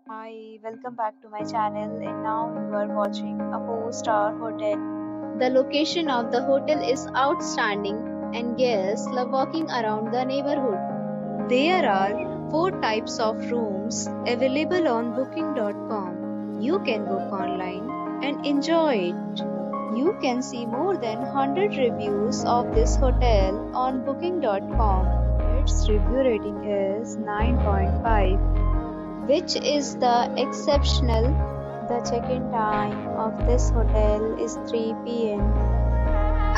Hi, welcome back to my channel, and now you are watching a 4-star hotel. The location of the hotel is outstanding and guests love walking around the neighborhood. There are 4 types of rooms available on booking.com. You can book online and enjoy it. You can see more than 100 reviews of this hotel on booking.com. Its review rating is 9.5, which is the exceptional. The check-in time of this hotel is 3 p.m.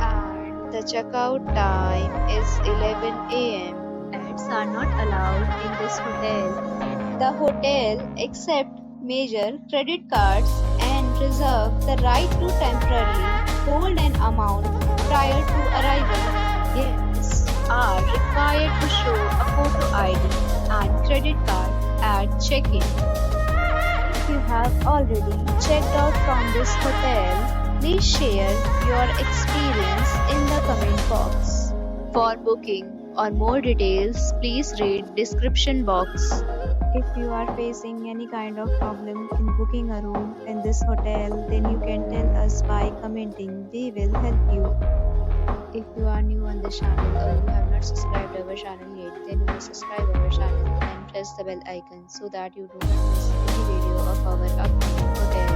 And the checkout time is 11 a.m. Pets are not allowed in this hotel. The hotel accepts major credit cards and reserves the right to temporarily hold an amount prior to arrival. Guests are required to show a photo ID and credit card at check-in. If you have already checked out from this hotel, please share your experience in the comment box. For booking or more details, please read description box. If you are facing any kind of problem in booking a room in this hotel, then you can tell us by commenting. We will help you. If you are new on the channel or you have not subscribed our channel yet, then you must subscribe our channel and press the bell icon so that you do not miss any video of our upcoming hotel.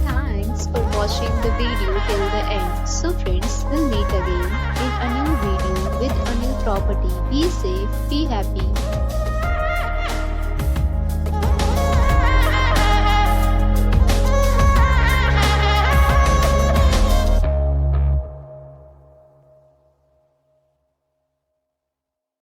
Thanks for watching the video till the end. So friends, we'll meet again in a new video with a new property. Be safe, be happy.